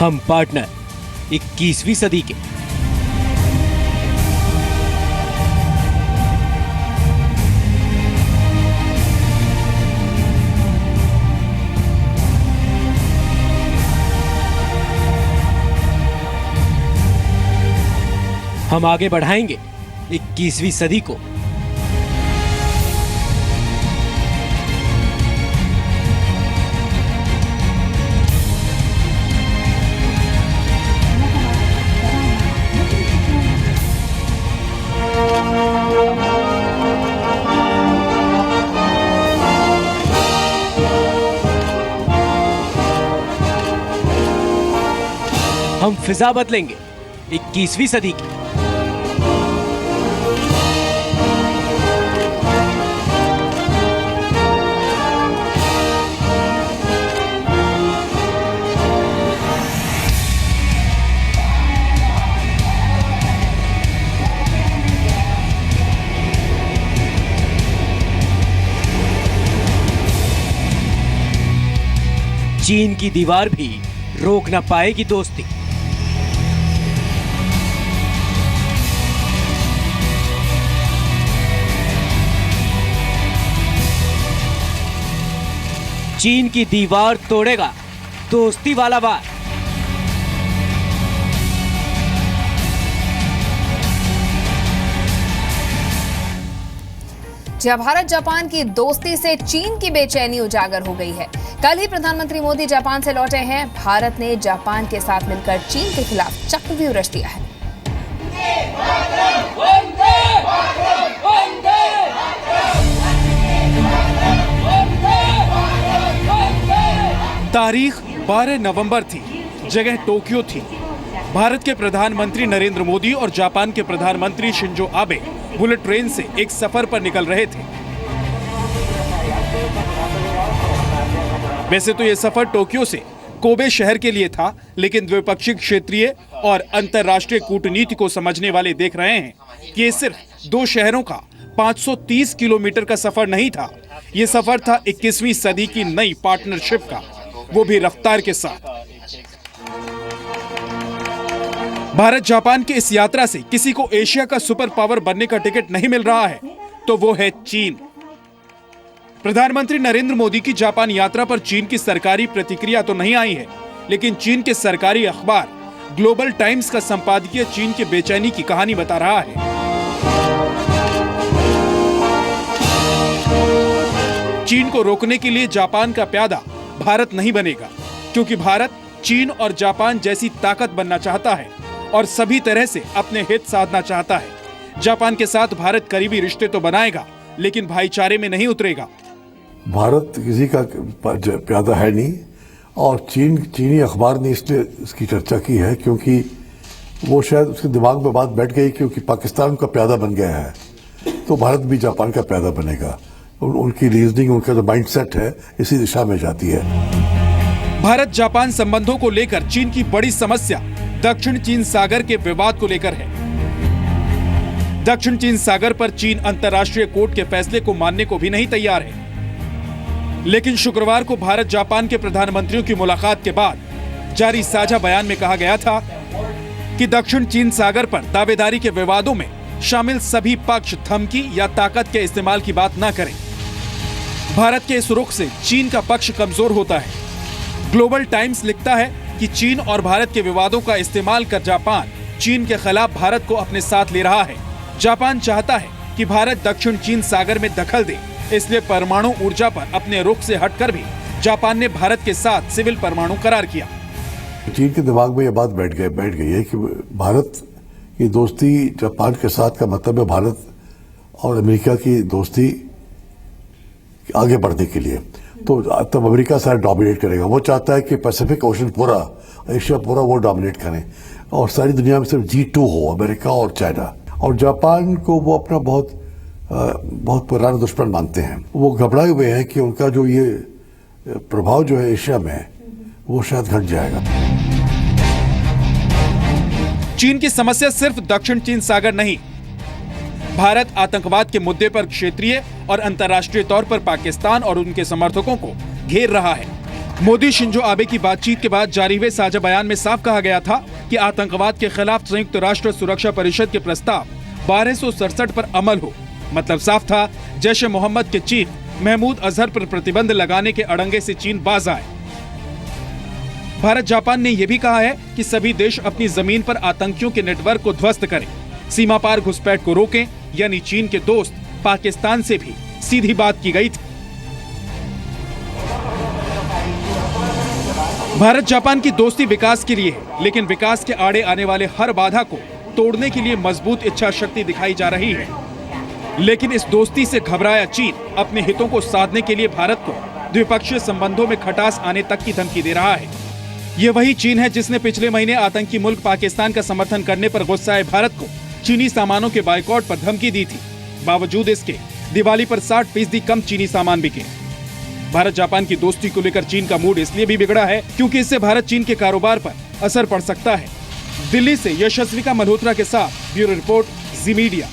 हम पार्टनर 21वीं सदी के। हम आगे बढ़ाएंगे 21वीं सदी को। हम फिजा बदलेंगे 21वीं सदी की। चीन की दीवार भी रोक न पाएगी दोस्ती। चीन की दीवार तोड़ेगा दोस्ती वाला वार। जब भारत जापान की दोस्ती से चीन की बेचैनी उजागर हो गई है। कल ही प्रधानमंत्री मोदी जापान से लौटे हैं। भारत ने जापान के साथ मिलकर चीन के खिलाफ चक्रव्यूह रच दिया है। तारीख 12 नवंबर थी, जगह टोक्यो थी। भारत के प्रधानमंत्री नरेंद्र मोदी और जापान के प्रधानमंत्री शिंजो आबे बुलेट ट्रेन से एक सफर पर निकल रहे थे। वैसे तो यह सफर टोक्यो से कोबे शहर के लिए था, लेकिन द्विपक्षीय, क्षेत्रीय और अंतर्राष्ट्रीय कूटनीति को समझने वाले देख रहे हैं कि ये सिर्फ दो शहरों का 530 किलोमीटर का सफर नहीं था। ये सफर था 21वीं सदी की नई पार्टनरशिप का, वो भी रफ्तार के साथ। भारत जापान की इस यात्रा से किसी को एशिया का सुपर पावर बनने का टिकट नहीं मिल रहा है, तो वो है चीन। प्रधानमंत्री नरेंद्र मोदी की जापान यात्रा पर चीन की सरकारी प्रतिक्रिया तो नहीं आई है, लेकिन चीन के सरकारी अखबार ग्लोबल टाइम्स का संपादकीय चीन के बेचैनी की कहानी बता रहा है। चीन को रोकने के लिए जापान का प्यादा भारत नहीं बनेगा, क्योंकि भारत चीन और जापान जैसी ताकत बनना चाहता है और सभी तरह से अपने हित साधना चाहता है। जापान के साथ भारत करीबी रिश्ते तो बनाएगा, लेकिन भाईचारे में नहीं उतरेगा। भारत किसी का प्यादा है नहीं, और चीनी अखबार ने इसलिए इसकी चर्चा की है क्योंकि वो शायद उसके दिमाग में बात बैठ गई, क्योंकि पाकिस्तान का प्यादा बन गया है तो भारत भी जापान का प्यादा बनेगा। उनकी रीजनिंग, उनका जो माइंडसेट है, इसी दिशा में जाती है। भारत जापान संबंधों को लेकर चीन की बड़ी समस्या दक्षिण चीन सागर के विवाद को लेकर है। दक्षिण चीन सागर पर चीन अंतर्राष्ट्रीय कोर्ट के फैसले को मानने को भी नहीं तैयार है। लेकिन शुक्रवार को भारत जापान के प्रधानमंत्रियों की मुलाकात के बाद जारी साझा बयान में कहा गया था कि दक्षिण चीन सागर पर दावेदारी के विवादों में शामिल सभी पक्ष धमकी या ताकत के इस्तेमाल की बात न करें। भारत के इस रुख से चीन का पक्ष कमजोर होता है। ग्लोबल टाइम्स लिखता है कि चीन और भारत के विवादों का इस्तेमाल कर जापान चीन के खिलाफ भारत को अपने साथ ले रहा है। जापान चाहता है कि भारत दक्षिण चीन सागर में दखल दे, इसलिए परमाणु ऊर्जा पर अपने रुख से हटकर भी जापान ने भारत के साथ सिविल परमाणु करार किया। चीन के दिमाग में यह बात बैठ गई है कि भारत की दोस्ती जापान के साथ का मतलब है भारत और अमेरिका की दोस्ती आगे बढ़ने के लिए। तो तब अमेरिका सारा डोमिनेट करेगा। वो चाहता है कि पैसिफिक ओशन पूरा, एशिया पूरा वो डोमिनेट करें और सारी दुनिया में सिर्फ G2 हो, अमेरिका और चाइना। और जापान को वो अपना बहुत पुराना दुश्मन मानते हैं। वो घबराए हुए हैं कि उनका जो ये प्रभाव जो है एशिया में, वो शायद घट जाएगा। चीन की समस्या सिर्फ दक्षिण चीन सागर नहीं। भारत आतंकवाद के मुद्दे पर क्षेत्रीय और अंतर्राष्ट्रीय तौर पर पाकिस्तान और उनके समर्थकों को घेर रहा है। मोदी शिंजो आबे की बातचीत के बाद जारी हुए साझा बयान में साफ कहा गया था कि आतंकवाद के खिलाफ संयुक्त राष्ट्र सुरक्षा परिषद के प्रस्ताव 1267 पर अमल हो। मतलब साफ था, जैश ए मोहम्मद के चीफ महमूद अजहर पर प्रतिबंध लगाने के अड़ंगे से चीन बाज आए। भारत जापान ने यह भी कहा है कि सभी देश अपनी जमीन पर आतंकियों के नेटवर्क को ध्वस्त करें, सीमा पार घुसपैठ को रोकें। यानी चीन के दोस्त पाकिस्तान से भी सीधी बात की गई थी। भारत जापान की दोस्ती विकास के लिए है, लेकिन विकास के आड़े आने वाले हर बाधा को तोड़ने के लिए मजबूत इच्छा शक्ति दिखाई जा रही है। लेकिन इस दोस्ती से घबराया चीन अपने हितों को साधने के लिए भारत को द्विपक्षीय संबंधों में खटास आने तक की धमकी दे रहा है। ये वही चीन है जिसने पिछले महीने आतंकी मुल्क पाकिस्तान का समर्थन करने पर गुस्साए भारत को चीनी सामानों के बायकॉट पर धमकी दी थी। बावजूद इसके दिवाली पर 60% कम चीनी सामान बिके। भारत जापान की दोस्ती को लेकर चीन का मूड इसलिए भी बिगड़ा है क्योंकि इससे भारत चीन के कारोबार पर असर पड़ सकता है। दिल्ली से यशस्विका मल्होत्रा के साथ ब्यूरो रिपोर्ट, जी मीडिया।